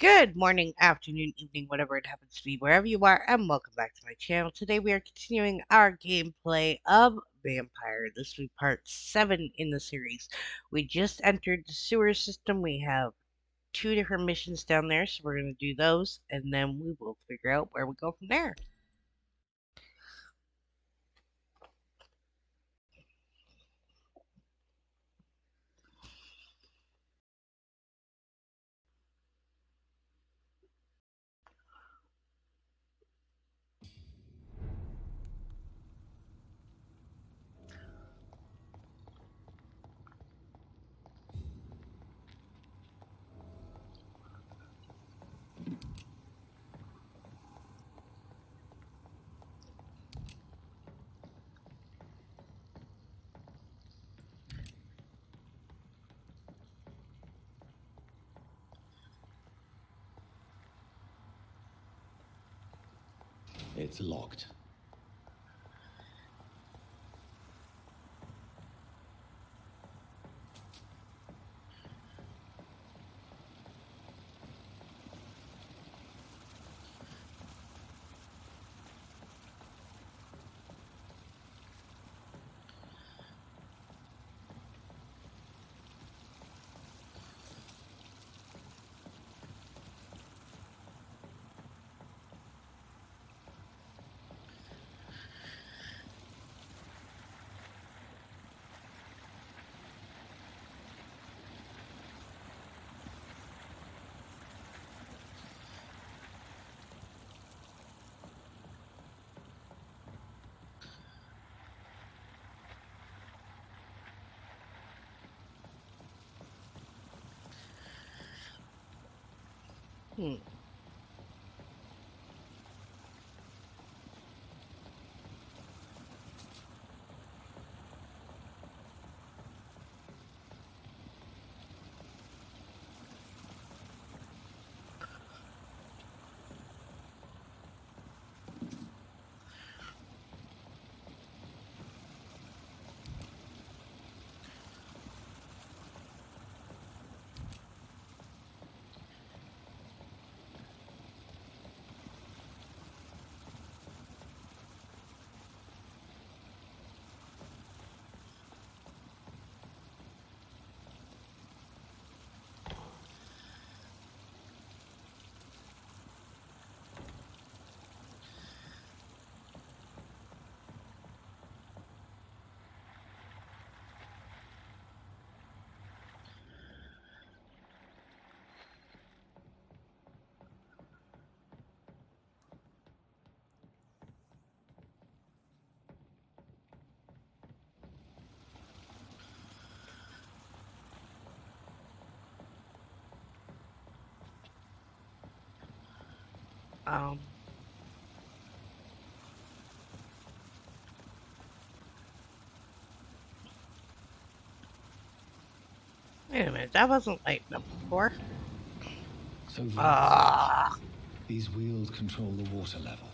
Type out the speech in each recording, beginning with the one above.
Good morning, afternoon, evening, whatever it happens to be, wherever you are, and welcome back to my channel. Today we are continuing our gameplay of Vampire. This will be part 7 in the series. We just entered the sewer system. We have 2 different missions down there, so we're going to do those, and then we will figure out where we go from there. It's locked. Hmm. Um. Wait a minute, that wasn't lighting up before. So that's it. Ah. These wheels control the water level.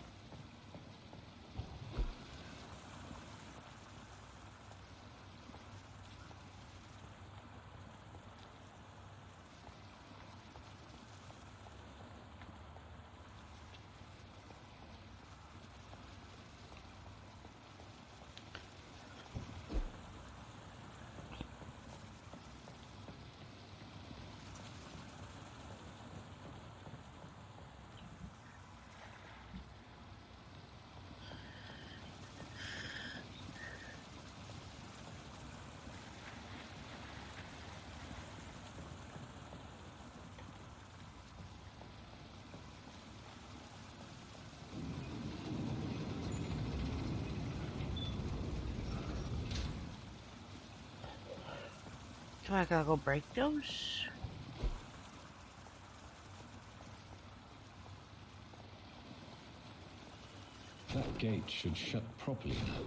Do I gotta go break those? That gate should shut properly now.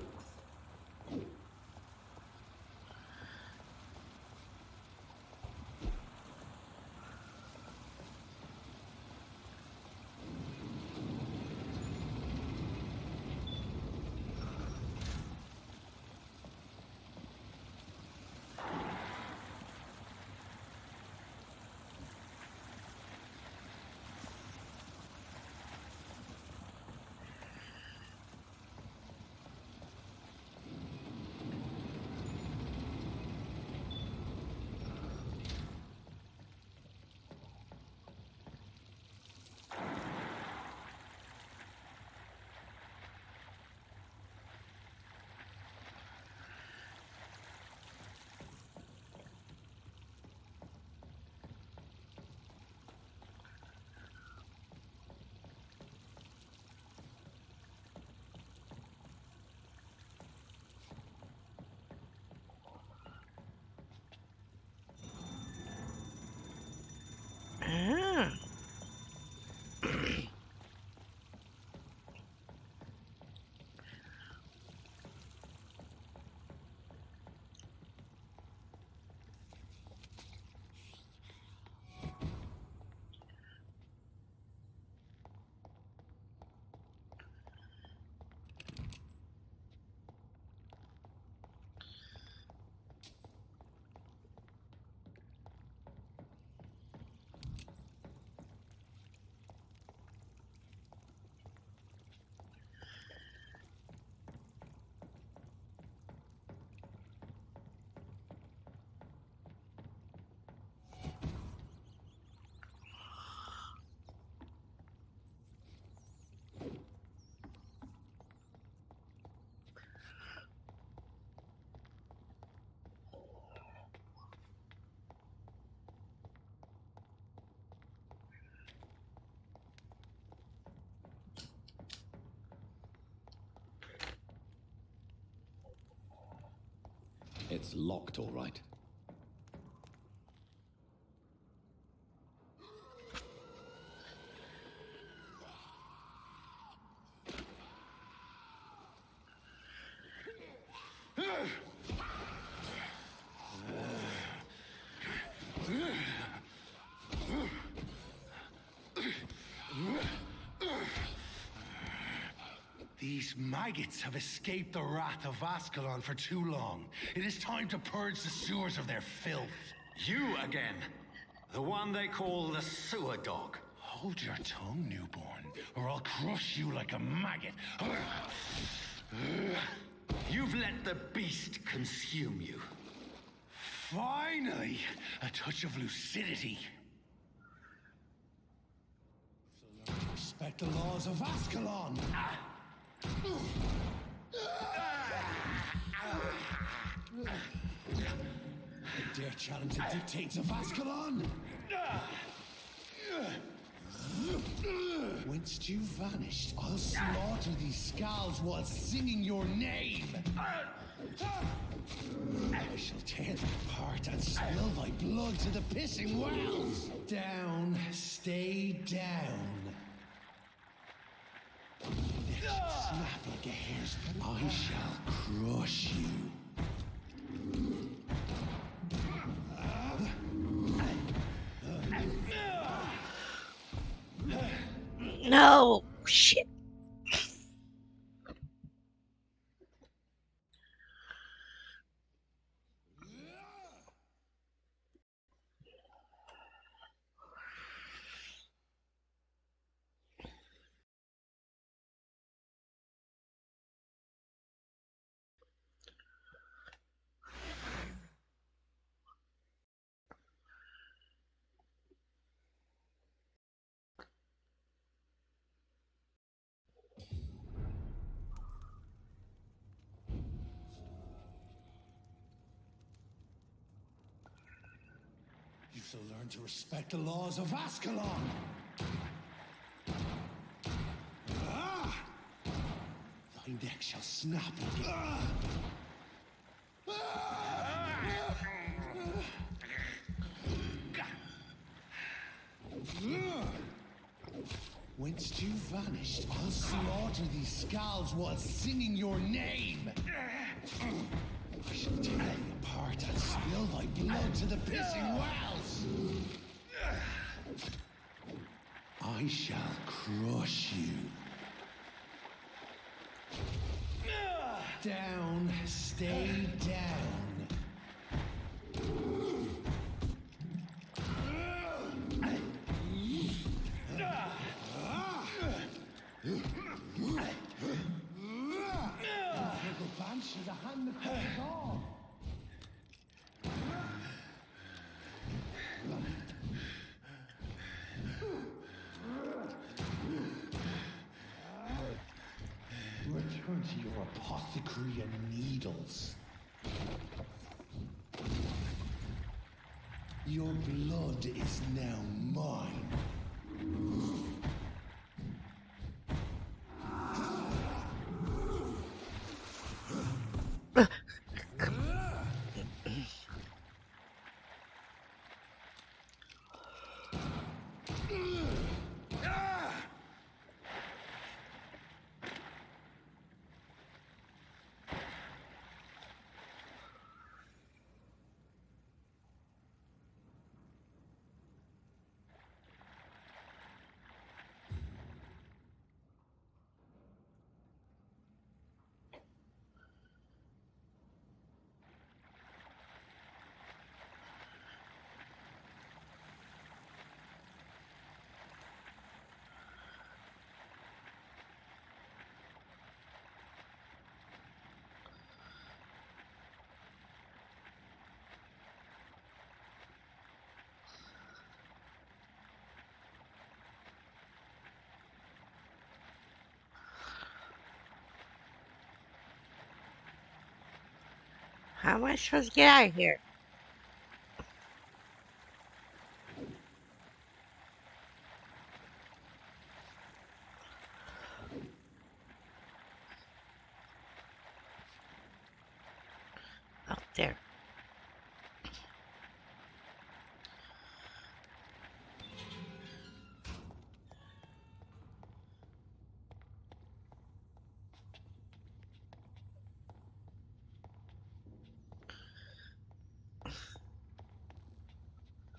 It's locked, all right. These maggots have escaped the wrath of Ascalon for too long. It is time to purge the sewers of their filth. You again. The one they call the sewer dog. Hold your tongue, newborn, or I'll crush you like a maggot. You've let the beast consume you. Finally, a touch of lucidity. So learn to respect the laws of Ascalon. I dare challenge the dictates of Ascalon. Whence you vanished, I'll slaughter these skals while singing your name. I shall tear them apart and spill thy blood to the pissing wells. Down, stay down. Next shall snap like a hair's breadth. I shall crush you. No! Shit! You shall learn to respect the laws of Ascalon. Thy neck shall snap again. Whence you vanished, I'll slaughter these skals while singing your name. I shall tear thee apart and spill thy blood to the pissing wells. I shall crush you. Down, stay down. Banshee, the hand that cuts us off. Return to your apothecary and needles. Your blood is now mine. How am I supposed to get out of here? Oh, there.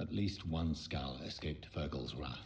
At least one skal escaped Virgil's wrath.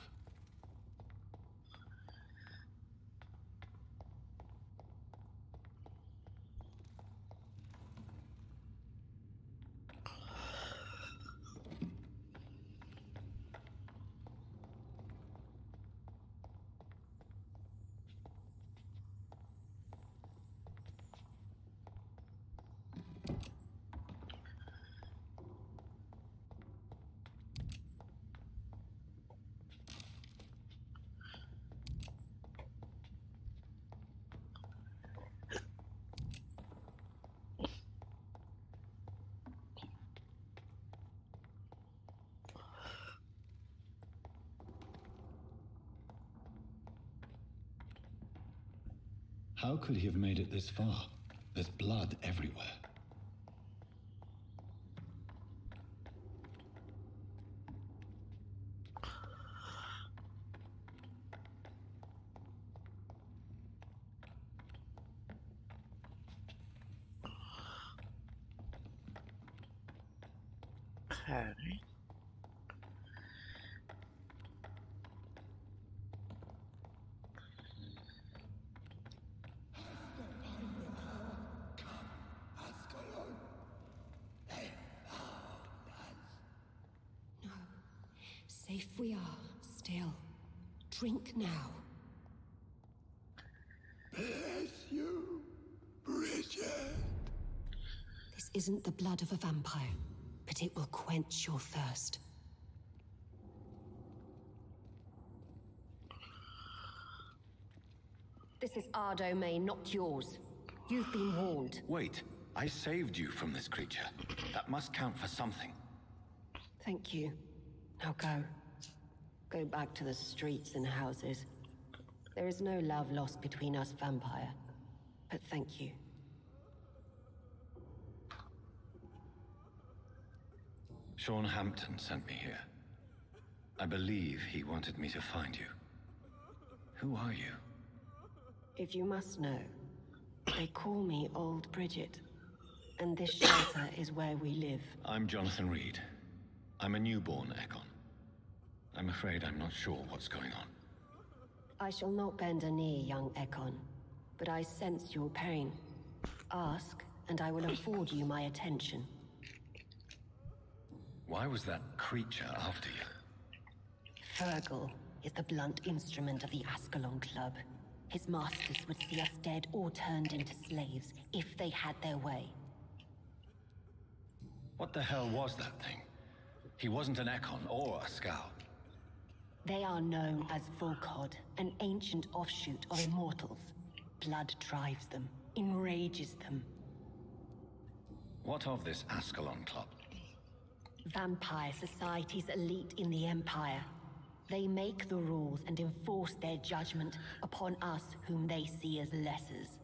How could he have made it this far? There's blood everywhere. Okay. No. Safe we are, still. Drink now. Bless you, Bridget. This isn't the blood of a vampire, but it will quench your thirst. This is our domain, not yours. You've been warned. Wait, I saved you from this creature. That must count for something. Thank you. Now go. Go back to the streets and houses. There is no love lost between us, vampire. But thank you. Sean Hampton sent me here. I believe he wanted me to find you. Who are you? If you must know, they call me Old Bridget. And this shelter is where we live. I'm Jonathan Reid. I'm a newborn Ekon. I'm afraid I'm not sure what's going on. I shall not bend a knee, young Ekon, but I sense your pain. Ask, and I will afford you my attention. Why was that creature after you? Virgil is the blunt instrument of the Ascalon Club. His masters would see us dead or turned into slaves if they had their way. What the hell was that thing? He wasn't an Ekon or a Skal. They are known as Volkod, an ancient offshoot of immortals. Blood drives them, enrages them. What of this Ascalon Club? Vampire society's elite in the Empire. They make the rules and enforce their judgment upon us whom they see as lessers.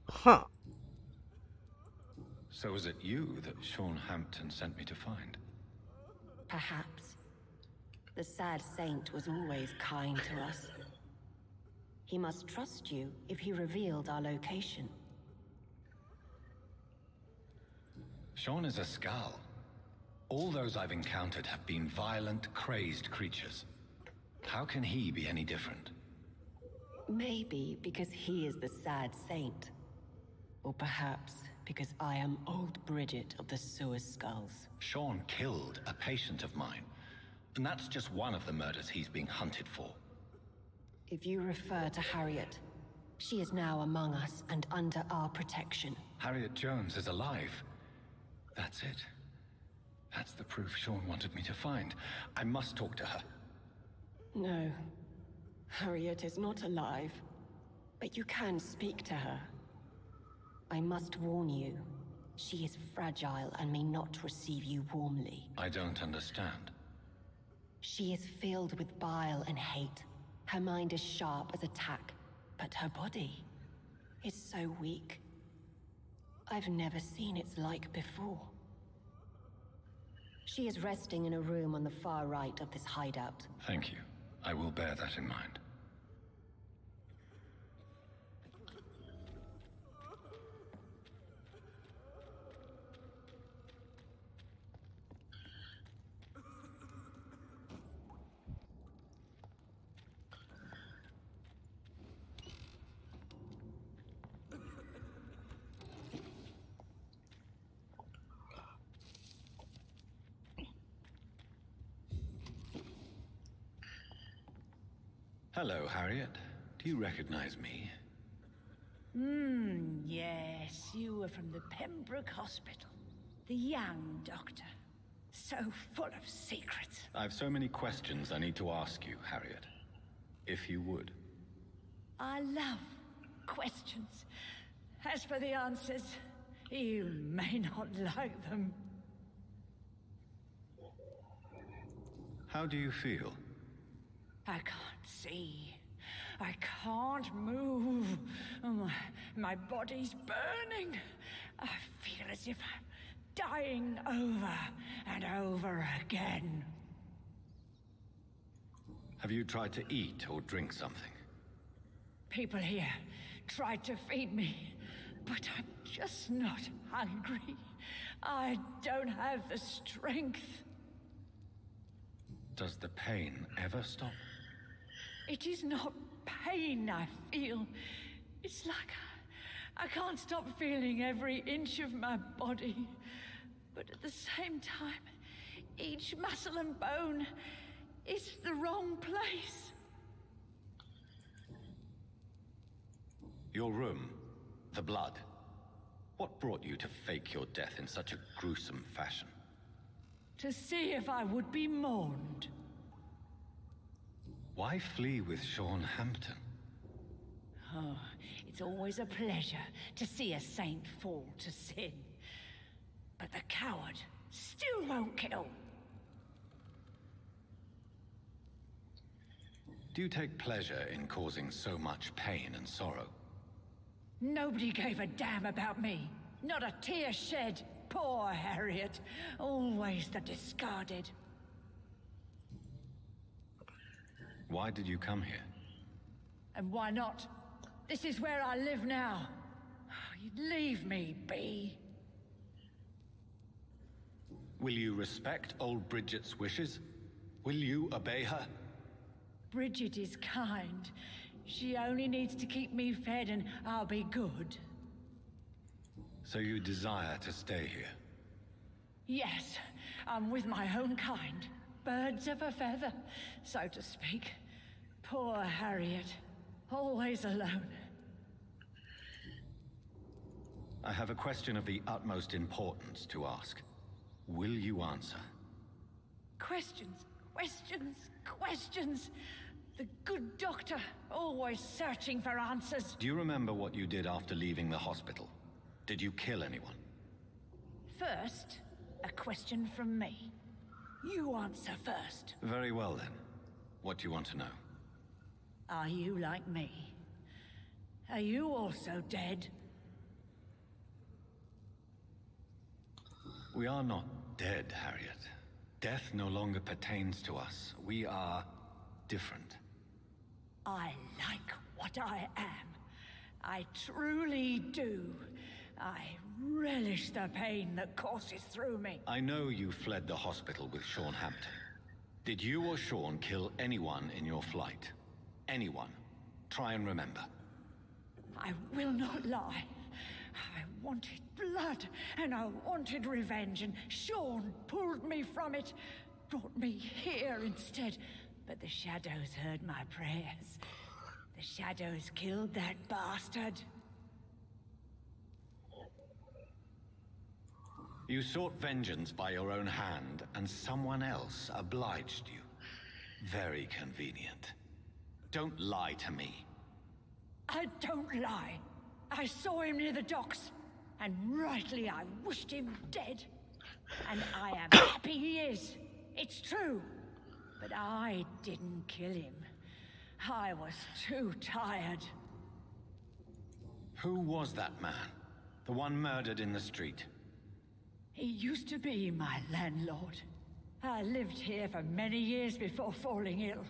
Huh. So is it you that Sean Hampton sent me to find? Perhaps. The sad saint was always kind to us. He must trust you if he revealed our location. Sean is a Skal. All those I've encountered have been violent, crazed creatures. How can he be any different? Maybe because he is the sad saint. Or perhaps because I am Old Bridget of the Sewer Skulls. Sean killed a patient of mine. And that's just one of the murders he's being hunted for. If you refer to Harriet, she is now among us and under our protection. Harriet Jones is alive. That's it. That's the proof Sean wanted me to find. I must talk to her. No. Harriet is not alive. But you can speak to her. I must warn you. She is fragile and may not receive you warmly. I don't understand. She is filled with bile and hate. Her mind is sharp as a tack, but her body is so weak. I've never seen its like before. She is resting in a room on the far right of this hideout. Thank you. I will bear that in mind. Hello, Harriet. Do you recognize me? Yes, you were from the Pembroke Hospital. The young doctor. So full of secrets. I've so many questions I need to ask you, Harriet. If you would. I love questions. As for the answers, you may not like them. How do you feel? I can't see. I can't move. My body's burning. I feel as if I'm dying over and over again. Have you tried to eat or drink something? People here tried to feed me, but I'm just not hungry. I don't have the strength. Does the pain ever stop? It is not pain I feel. It's like I can't stop feeling every inch of my body. But at the same time, each muscle and bone is the wrong place. Your room, the blood. What brought you to fake your death in such a gruesome fashion? To see if I would be mourned. Why flee with Sean Hampton? Oh, it's always a pleasure to see a saint fall to sin. But the coward still won't kill. Do you take pleasure in causing so much pain and sorrow? Nobody gave a damn about me. Not a tear shed. Poor Harriet. Always the discarded. Why did you come here? And why not? This is where I live now. You'd leave me be. Will you respect old Bridget's wishes? Will you obey her? Bridget is kind. She only needs to keep me fed and I'll be good. So you desire to stay here? Yes, I'm with my own kind. Birds of a feather, so to speak. Poor Harriet. Always alone. I have a question of the utmost importance to ask. Will you answer? Questions, questions, questions. The good doctor, always searching for answers. Do you remember what you did after leaving the hospital? Did you kill anyone? First, a question from me. You answer first. Very well then. What do you want to know? Are you like me? Are you also dead? We are not dead, Harriet. Death no longer pertains to us. We are different. I like what I am. I truly do. I relish the pain that courses through me. I know you fled the hospital with Sean Hampton. Did you or Sean kill anyone in your flight? Anyone? Try and remember. I will not lie. I wanted blood, and I wanted revenge, and Sean pulled me from it, brought me here instead. But the shadows heard my prayers. The shadows killed that bastard. You sought vengeance by your own hand, and someone else obliged you. Very convenient. Don't lie to me. I don't lie. I saw him near the docks, and rightly I wished him dead. And I am happy he is. It's true. But I didn't kill him. I was too tired. Who was that man? The one murdered in the street? He used to be my landlord. I lived here for many years before falling ill.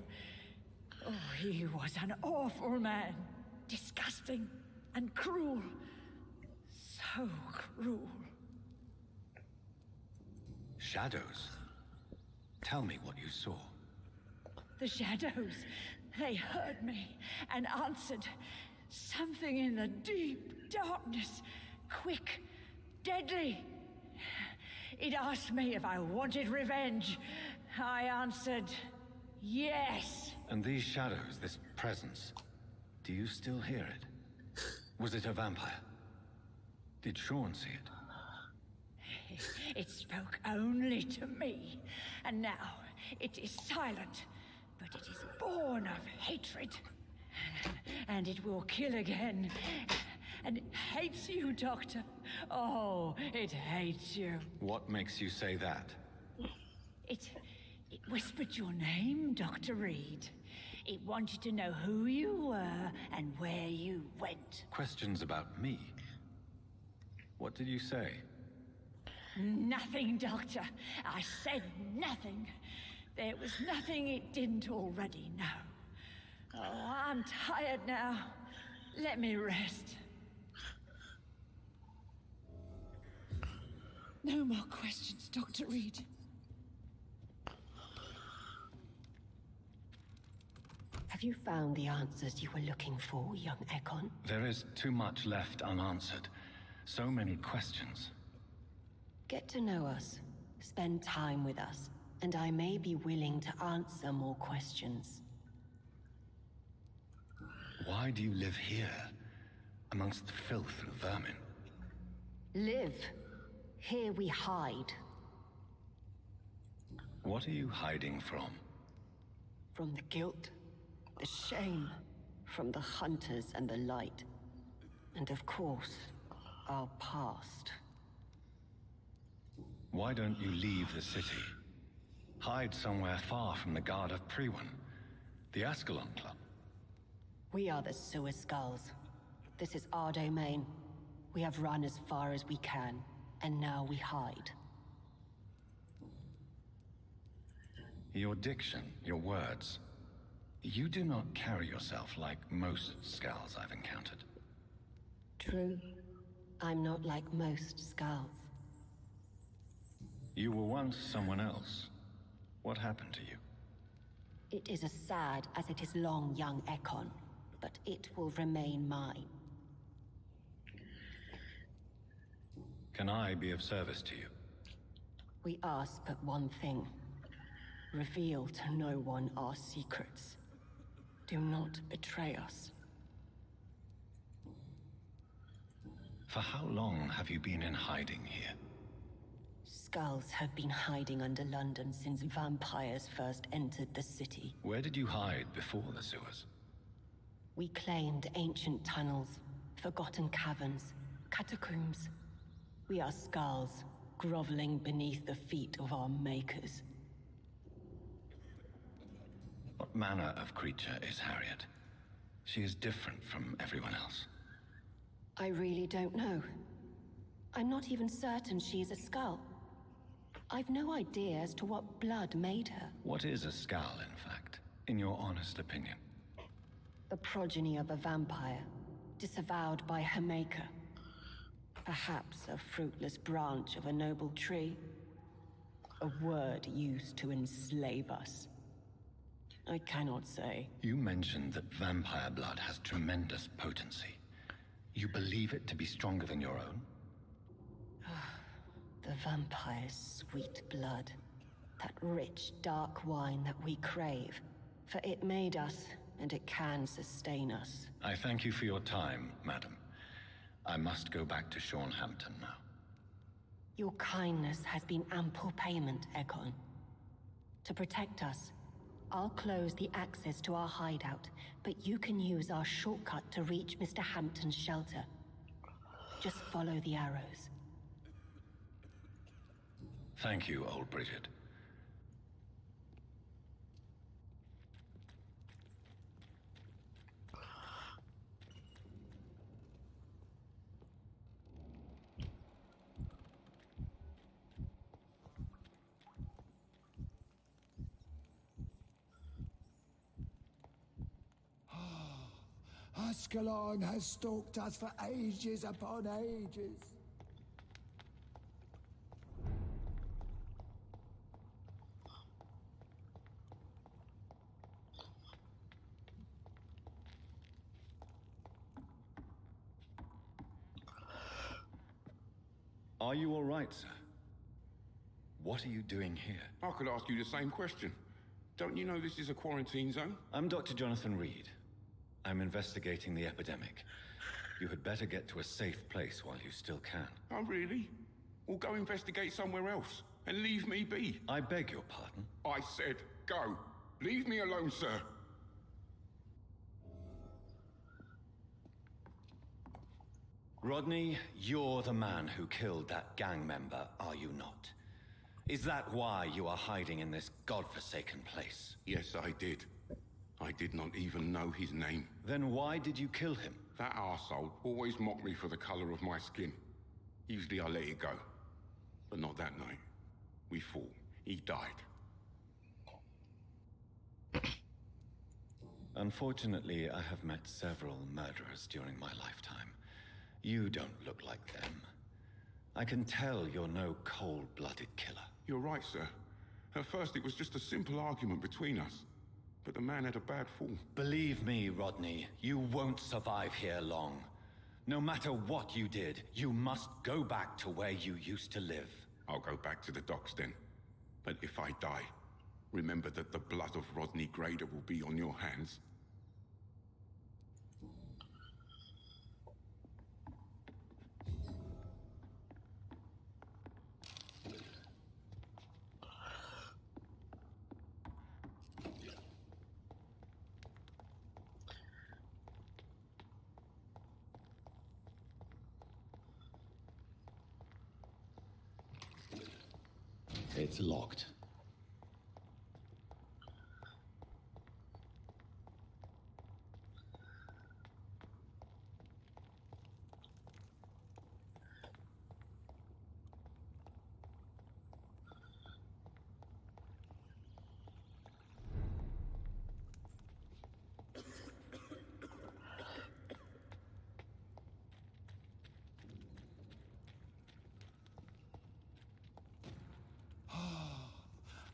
Oh, he was an awful man. Disgusting and cruel. So cruel. Shadows? Tell me what you saw. The shadows, they heard me and answered. Something in the deep darkness. Quick, deadly. It asked me if I wanted revenge. I answered, yes. And these shadows, this presence, do you still hear it? Was it a vampire? Did Sean see it? It spoke only to me, and now it is silent, but it is born of hatred. And it will kill again. And it hates you, Doctor. Oh, it hates you. What makes you say that? It whispered your name, Dr. Reid. It wanted to know who you were and where you went. Questions about me? What did you say? Nothing, Doctor. I said nothing. There was nothing it didn't already know. Oh, I'm tired now. Let me rest. No more questions, Dr. Reid. Have you found the answers you were looking for, young Ekon? There is too much left unanswered. So many questions. Get to know us, spend time with us, and I may be willing to answer more questions. Why do you live here, amongst the filth and vermin? Live. Here we hide. What are you hiding from? From the guilt, the shame, from the hunters and the light. And of course, our past. Why don't you leave the city? Hide somewhere far from the Guard of Priwen, the Ascalon Club. We are the sewer skulls. This is our domain. We have run as far as we can, and now we hide. Your diction, your words. You do not carry yourself like most skals I've encountered. True. I'm not like most skulls. You were once someone else. What happened to you? It is as sad as it is long, young Ekon, but it will remain mine. Can I be of service to you? We ask but one thing. Reveal to no one our secrets. Do not betray us. For how long have you been in hiding here? Skulls have been hiding under London since vampires first entered the city. Where did you hide before the sewers? We claimed ancient tunnels, forgotten caverns, catacombs. We are skulls, groveling beneath the feet of our makers. What manner of creature is Harriet? She is different from everyone else. I really don't know. I'm not even certain she is a skull. I've no idea as to what blood made her. What is a skal, in fact, in your honest opinion? The progeny of a vampire, disavowed by her maker. Perhaps a fruitless branch of a noble tree. A word used to enslave us. I cannot say. You mentioned that vampire blood has tremendous potency. You believe it to be stronger than your own? The vampire's sweet blood. That rich, dark wine that we crave. For it made us, and it can sustain us. I thank you for your time, madam. I must go back to Hampton now. Your kindness has been ample payment, Ekon. To protect us, I'll close the access to our hideout, but you can use our shortcut to reach Mr. Hampton's shelter. Just follow the arrows. Thank you, old Bridget. Ascalon has stalked us for ages upon ages. Are you all right, sir? What are you doing here? I could ask you the same question. Don't you know this is a quarantine zone? I'm Dr. Jonathan Reid. I'm investigating the epidemic. You had better get to a safe place while you still can. Oh, really? Well, go investigate somewhere else and leave me be. I beg your pardon? I said go. Leave me alone, sir. Rodney, you're the man who killed that gang member, are you not? Is that why you are hiding in this godforsaken place? Yes, I did. I did not even know his name. Then why did you kill him? That arsehole always mocked me for the color of my skin. Usually I let it go. But not that night. We fought. He died. Unfortunately, I have met several murderers during my lifetime. You don't look like them. I can tell you're no cold-blooded killer. You're right, sir. At first it was just a simple argument between us. But the man had a bad fall. Believe me, Rodney, you won't survive here long. No matter what you did, you must go back to where you used to live. I'll go back to the docks then. But if I die, remember that the blood of Rodney Grader will be on your hands. It's locked.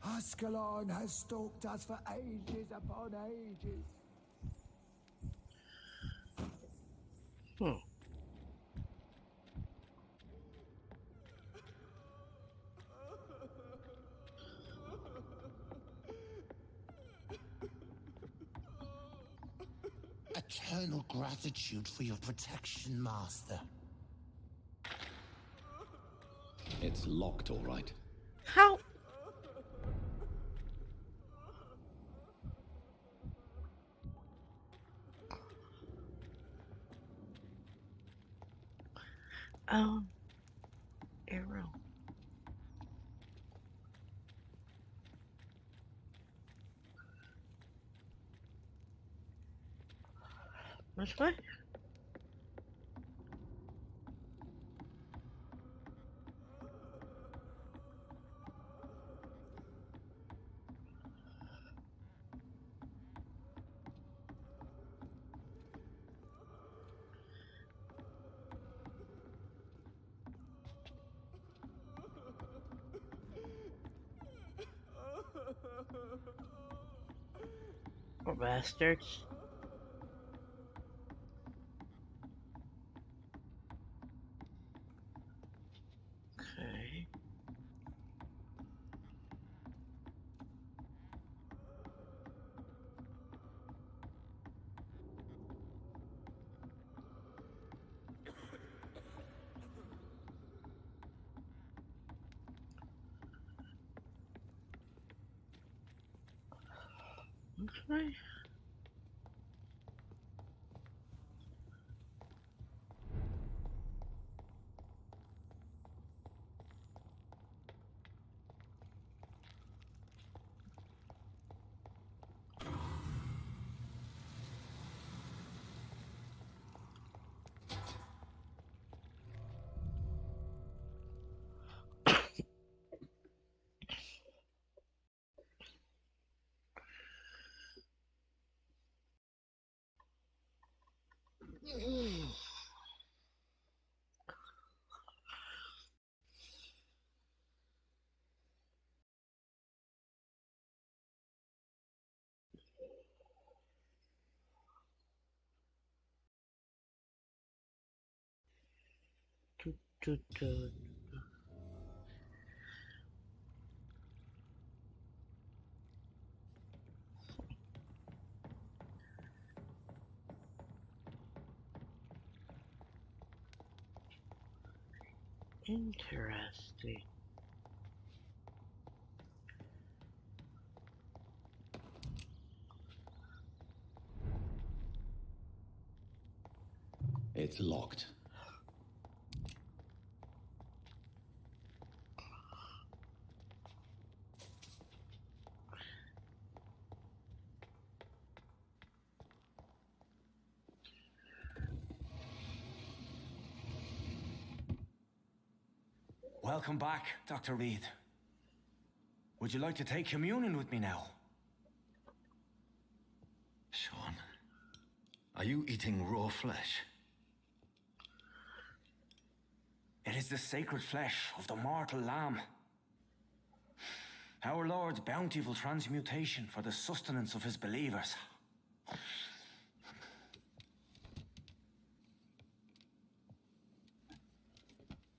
Ascalon has stalked us for ages upon ages. Hmm. Eternal gratitude for your protection, Master. It's locked, all right. How? Arrow. This way? Poor bastards. Okay. This way? Toot, toot, toot. Interesting. It's locked. Welcome back, Dr. Reid. Would you like to take communion with me now? Sean, are you eating raw flesh? It is the sacred flesh of the mortal lamb. Our Lord's bountiful transmutation for the sustenance of his believers.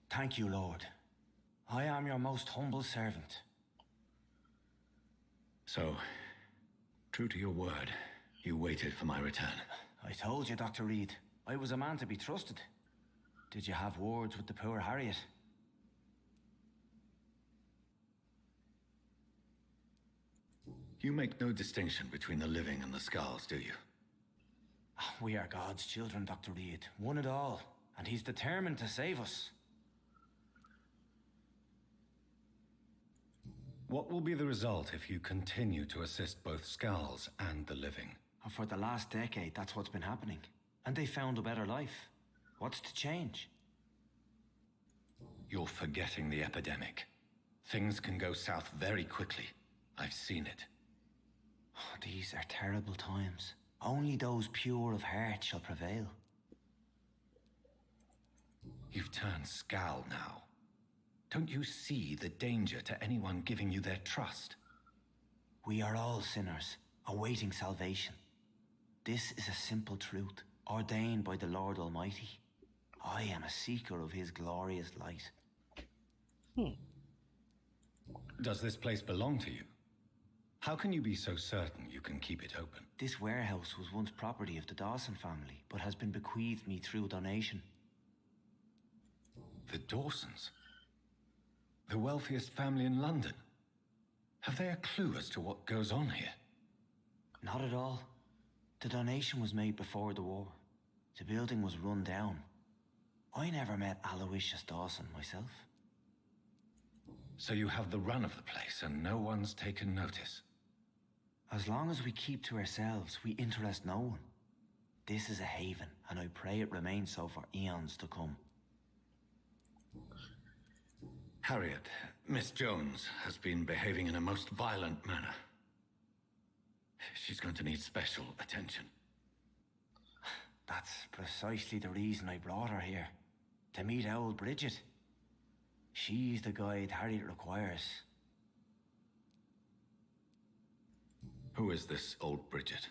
Thank you, Lord. I am your most humble servant. So, true to your word, you waited for my return. I told you, Dr. Reid, I was a man to be trusted. Did you have words with the poor Harriet? You make no distinction between the living and the skals, do you? We are God's children, Dr. Reid, one and all, and he's determined to save us. What will be the result if you continue to assist both skals and the living? And for the last decade, that's what's been happening. And they found a better life. What's to change? You're forgetting the epidemic. Things can go south very quickly. I've seen it. These are terrible times. Only those pure of heart shall prevail. You've turned skal now. Don't you see the danger to anyone giving you their trust? We are all sinners, awaiting salvation. This is a simple truth, ordained by the Lord Almighty. I am a seeker of his glorious light. Does this place belong to you? How can you be so certain you can keep it open? This warehouse was once property of the Dawson family, but has been bequeathed me through donation. The Dawsons? The wealthiest family in London? Have they a clue as to what goes on here? Not at all. The donation was made before the war. The building was run down. I never met Aloysius Dawson myself. So you have the run of the place and no one's taken notice? As long as we keep to ourselves, we interest no one. This is a haven, and I pray it remains so for eons to come. Harriet, Miss Jones, has been behaving in a most violent manner. She's going to need special attention. That's precisely the reason I brought her here. To meet old Bridget. She's the guide Harriet requires. Who is this old Bridget?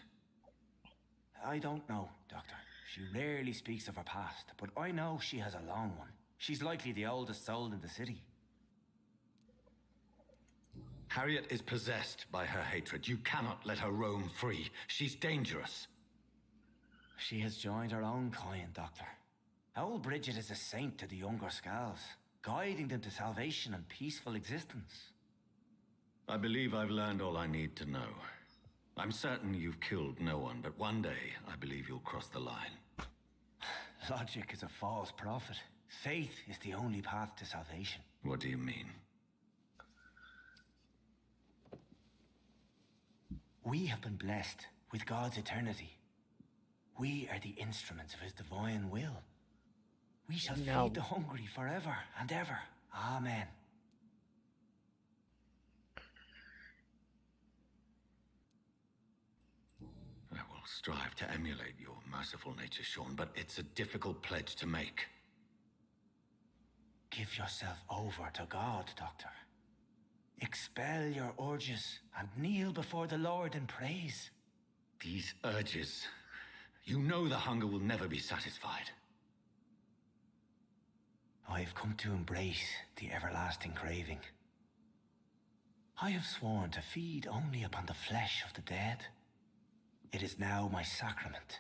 I don't know, Doctor. She rarely speaks of her past, but I know she has a long one. She's likely the oldest soul in the city. Harriet is possessed by her hatred. You cannot let her roam free. She's dangerous. She has joined her own kind, Doctor. Old Bridget is a saint to the younger skals, guiding them to salvation and peaceful existence. I believe I've learned all I need to know. I'm certain you've killed no one, but one day I believe you'll cross the line. Logic is a false prophet. Faith is the only path to salvation. What do you mean? We have been blessed with God's eternity. We are the instruments of his divine will. We shall feed the hungry forever and ever. Amen. I will strive to emulate your merciful nature, Sean, but it's a difficult pledge to make. Give yourself over to God, Doctor. Expel your urges and kneel before the Lord in praise. These urges... You know the hunger will never be satisfied. I have come to embrace the everlasting craving. I have sworn to feed only upon the flesh of the dead. It is now my sacrament.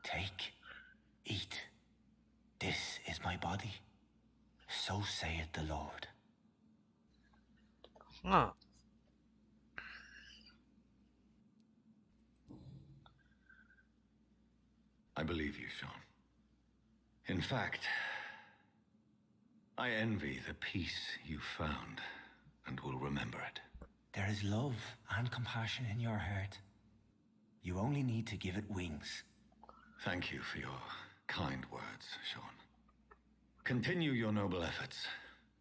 Take, Eat. This is my body. So saith the Lord. Huh. I believe you, Sean. In fact, I envy the peace you found and will remember it. There is love and compassion in your heart. You only need to give it wings. Thank you for your kind words, Sean. Continue your noble efforts.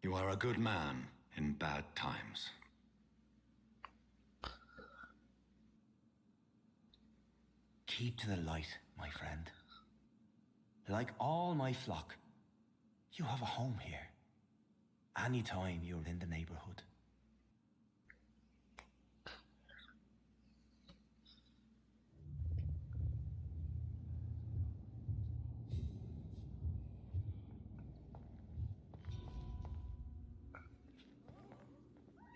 You are a good man in bad times. Keep to the light, my friend. Like all my flock, you have a home here. Anytime you're in the neighborhood.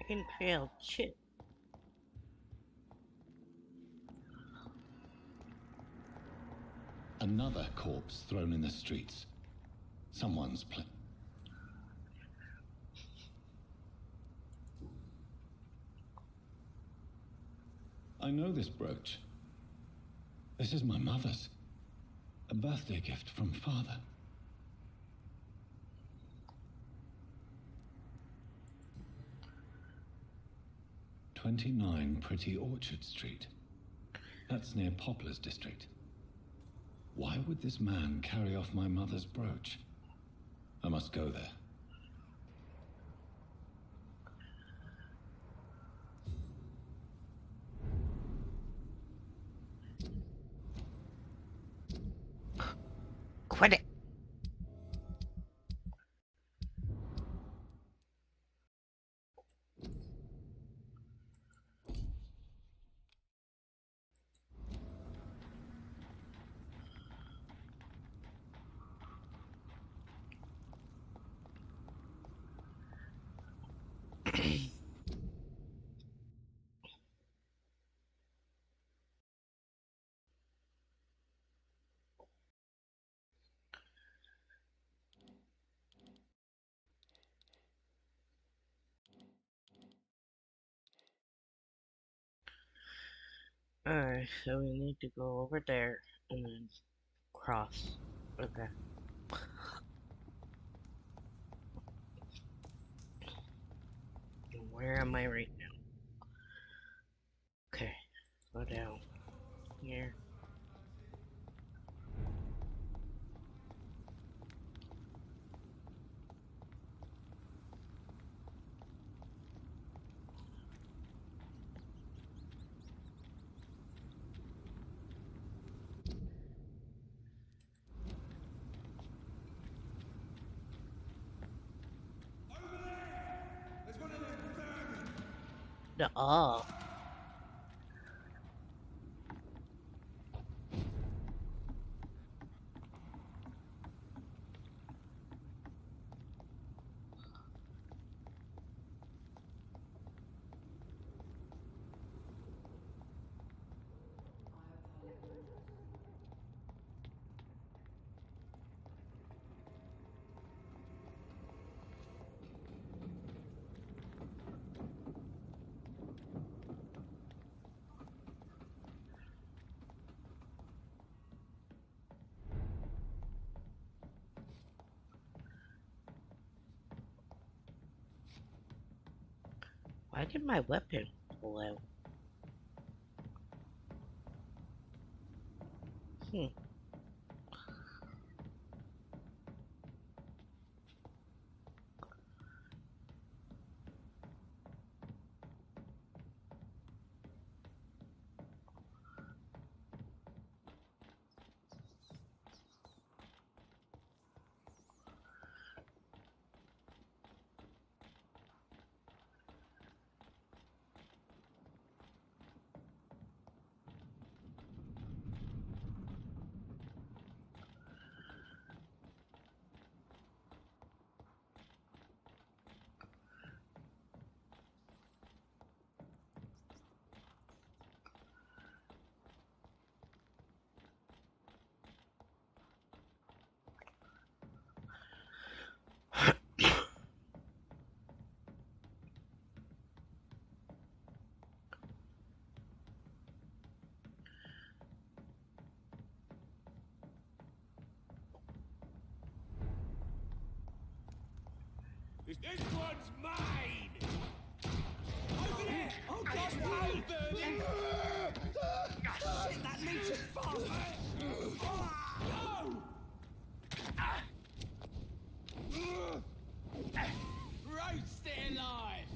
Impaled shit. Another corpse thrown in the streets. Someone's I know this brooch. This is my mother's. A birthday gift from father. "29 Pretty Orchard Street. That's near Poplar's district. Why would this man carry off my mother's brooch? I must go there. Quit it. Alright, so we need to go over there and then cross. Okay. Where am I right now? Okay, go down here. The oh. Why did my weapon pull out? Hmm. This one's mine! Over there! Oh God, no! Shit, that leech is fast! No! Reid, stay alive!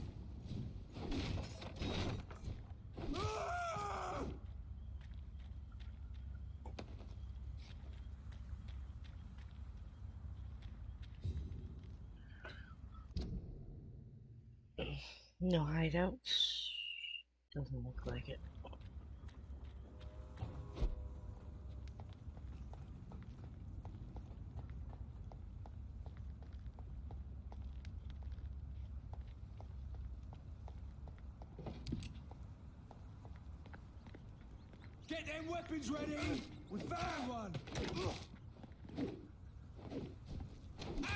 No hideouts. Doesn't look like it. Get them weapons ready! We found one! Ah!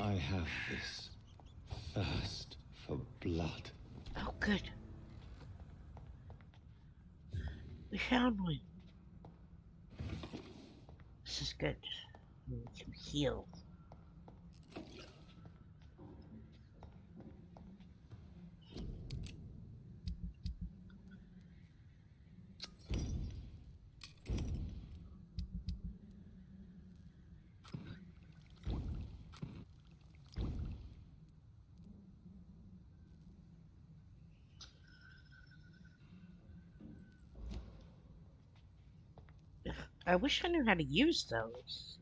I have this thirst for blood. Oh, good. We found one. This is good. We can heal. I wish I knew how to use those.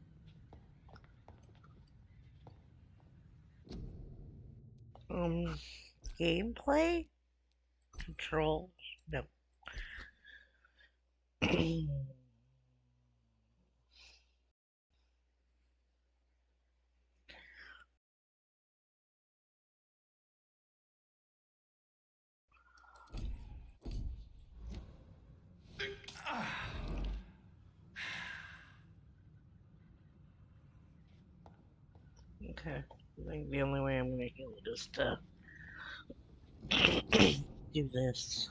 Gameplay? Control? No. Okay. I think the only way I'm gonna heal it is to do this.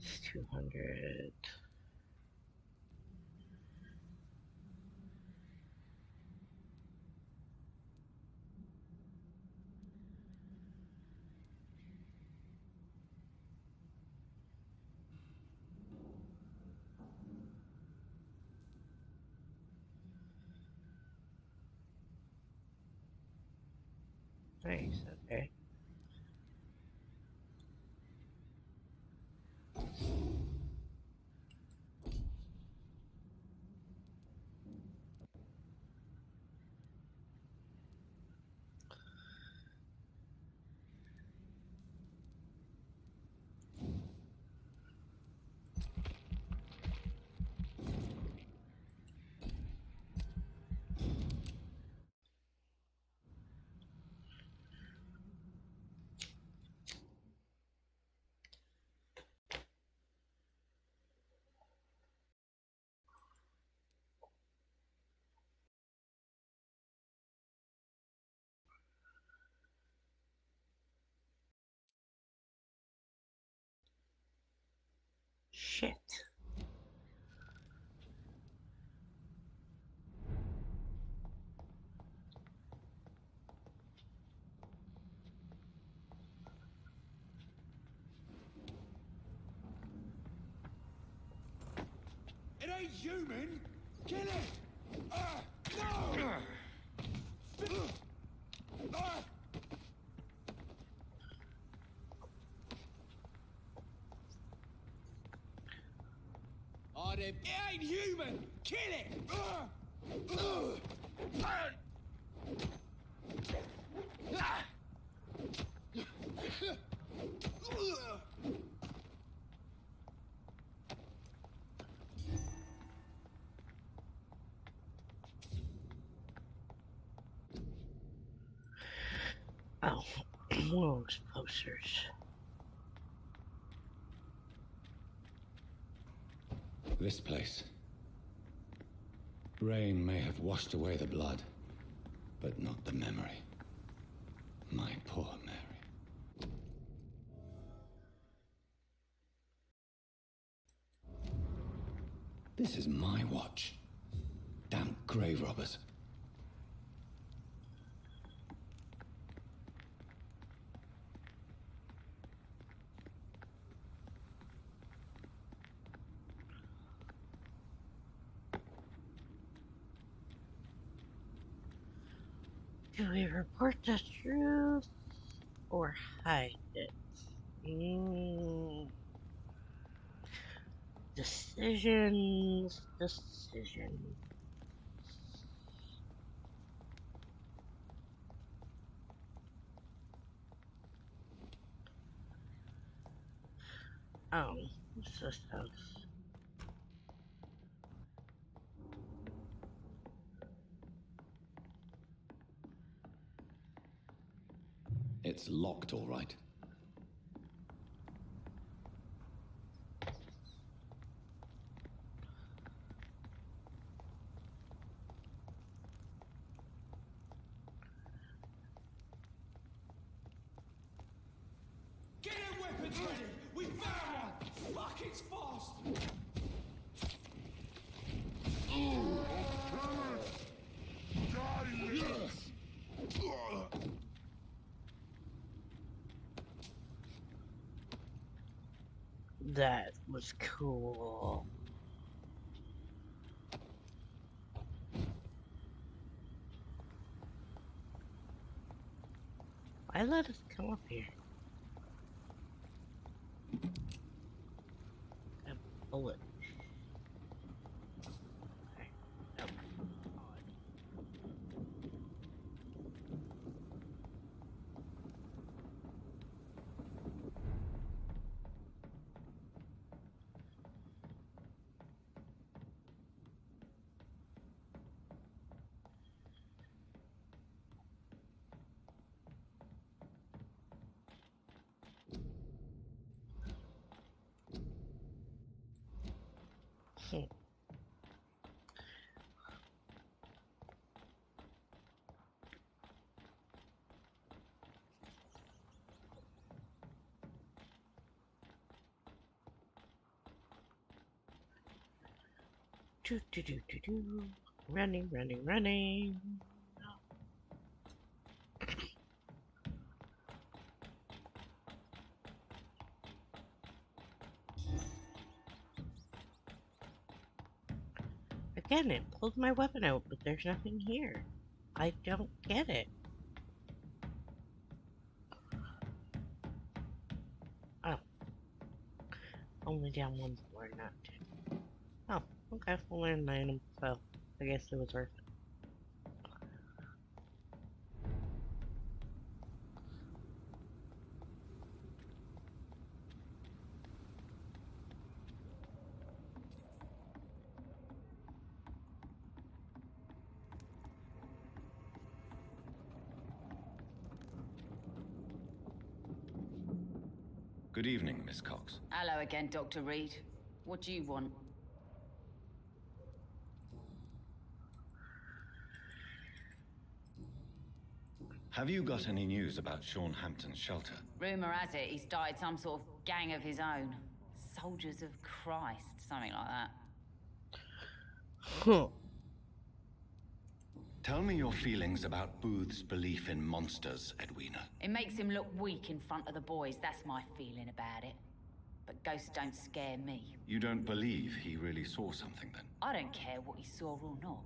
It's 200. Nice, okay. Shit. It ain't human! Kill it! No! It ain't human! Kill it! Those posters. This place. Rain may have washed away the blood, but not the memory. My poor Mary. This is my watch. Damn grave robbers. Do we report the truth or hide it? Decisions. Oh, what's this house? It's locked, all right. Get your weapons ready! We found one! Fuck, it's fast! That was cool. Why let us come up here? A bullet. Okay. Oh, odd. Do do do do do. Running. Again, it pulled my weapon out, but there's nothing here. I don't get it. Oh. Only down one floor, not two. Oh, okay. We'll learn the item, so I guess it was worth it. Good evening, Miss Cox. Hello again, Dr. Reid. What do you want? Have you got any news about Sean Hampton's shelter? Rumour has it he's started some sort of gang of his own. Soldiers of Christ, something like that. Huh. Tell me your feelings about Booth's belief in monsters, Edwina. It makes him look weak in front of the boys, that's my feeling about it. But ghosts don't scare me. You don't believe he really saw something, then? I don't care what he saw or not.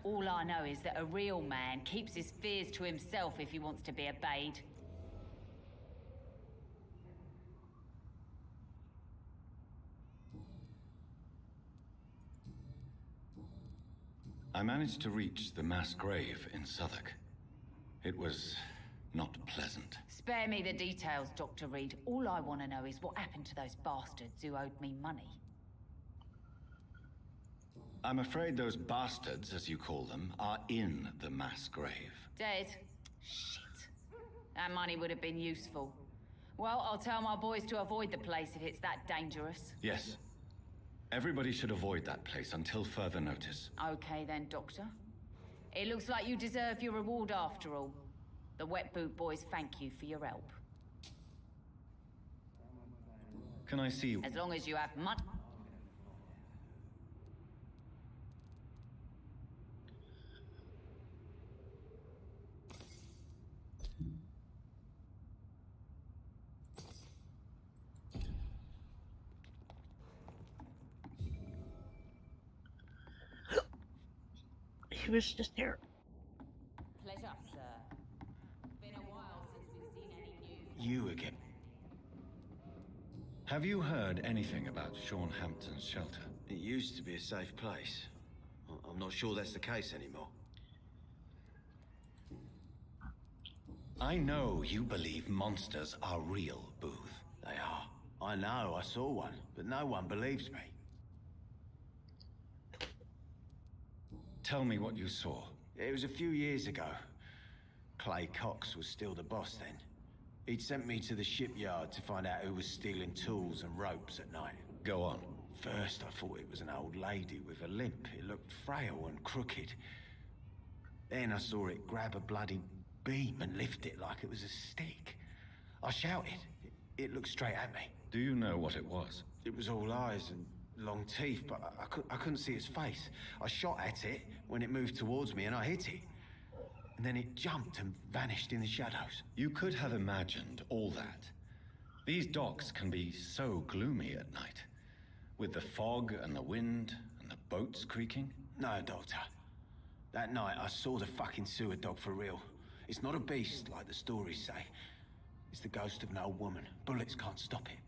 All I know is that a real man keeps his fears to himself if he wants to be obeyed. I managed to reach the mass grave in Southwark. It was not pleasant. Spare me the details, Dr. Reid. All I want to know is what happened to those bastards who owed me money. I'm afraid those bastards, as you call them, are in the mass grave. Dead? Shit. That money would have been useful. Well, I'll tell my boys to avoid the place if it's that dangerous. Yes. Everybody should avoid that place until further notice. Okay then, Doctor. It looks like you deserve your reward after all. The Wet Boot boys thank you for your help. Can I see... As long as you have money... He was just there. Pleasure, sir. Been a while since we've seen any news. You again. Have you heard anything about Sean Hampton's shelter? It used to be a safe place. I'm not sure that's the case anymore. I know you believe monsters are real, Booth. They are. I know, I saw one, but no one believes me. Tell me what you saw. It was a few years ago. Clay Cox was still the boss then. He'd sent me to the shipyard to find out who was stealing tools and ropes at night. Go on. First, I thought it was an old lady with a limp. It looked frail and crooked. Then I saw it grab a bloody beam and lift it like it was a stick. I shouted. It looked straight at me. Do you know what it was? It was all eyes and long teeth, but I couldn't see its face. I shot at it when it moved towards me and I hit it. And then it jumped and vanished in the shadows. You could have imagined all that. These docks can be so gloomy at night. With the fog and the wind and the boats creaking. No, Doctor. That night I saw the fucking sewer dog for real. It's not a beast like the stories say. It's the ghost of an old woman. Bullets can't stop it.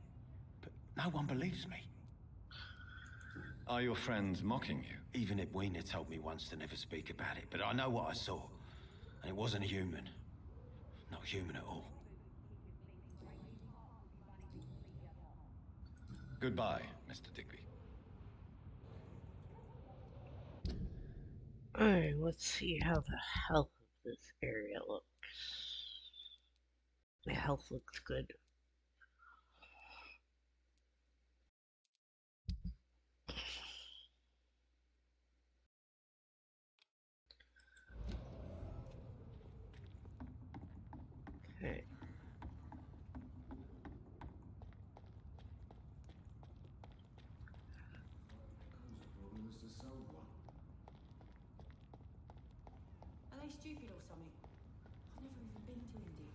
But no one believes me. Are your friends mocking you? Even Edwina told me once to never speak about it, but I know what I saw. And it wasn't a human. Not human at all. Goodbye, Mr. Digby. Alright, let's see how the health of this area looks. The health looks good. Okay. Are they stupid or something? I've never even been to India.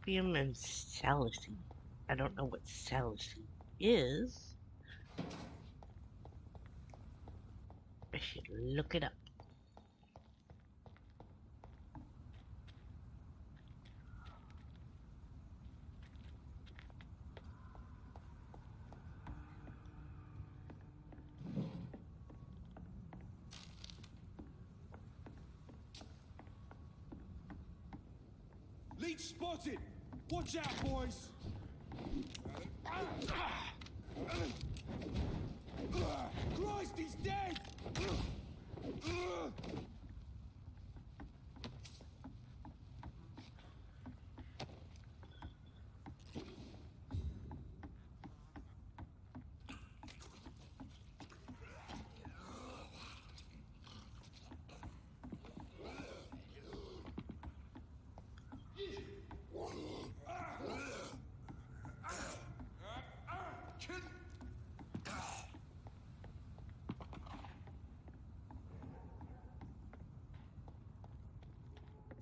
Opium and salicine. I don't know what salicine is. I should look it up. Leech spotted! Watch out, boys! Christ, he's dead!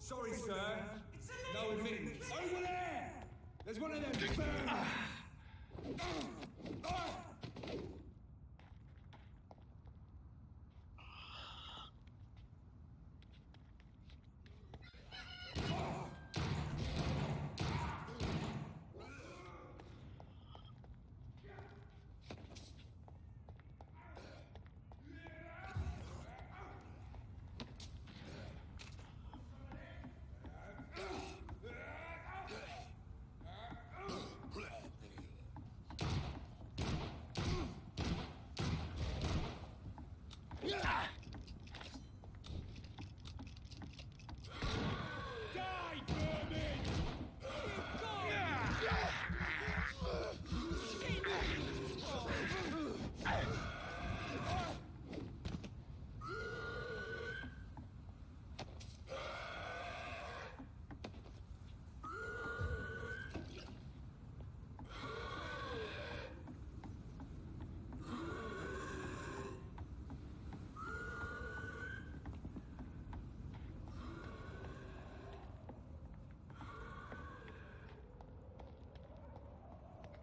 Sorry, sir. No admittance. Over there! There's one of them burning!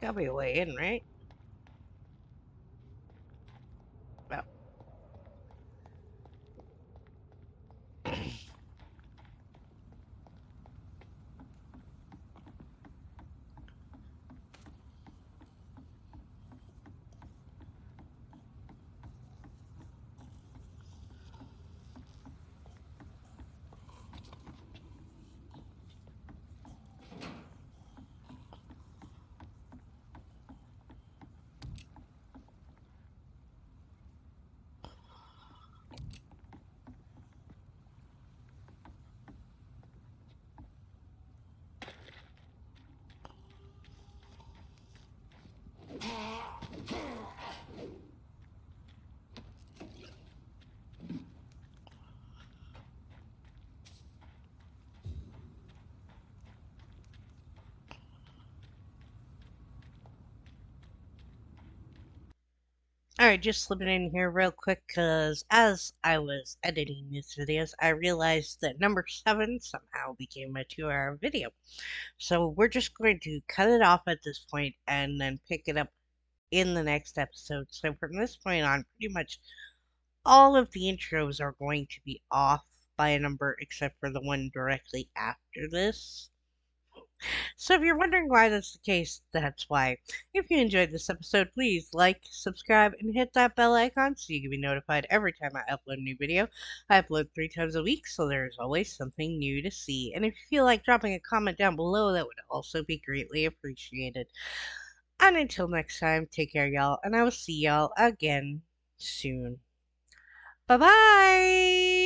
Gotta be a way in, right? Well. Alright, just slipping in here real quick because as I was editing these videos, I realized that number 7 somehow became a 2-hour video. So we're just going to cut it off at this point and then pick it up in the next episode. So from this point on, pretty much all of the intros are going to be off by a number except for the one directly after this. So if you're wondering why that's the case, that's why. If you enjoyed this episode, please like, subscribe, and hit that bell icon so you can be notified every time I upload a new video. I upload 3 times a week, so there's always something new to see. And if you feel like dropping a comment down below, that would also be greatly appreciated. And until next time, take care, y'all, and I will see y'all again soon. Bye bye!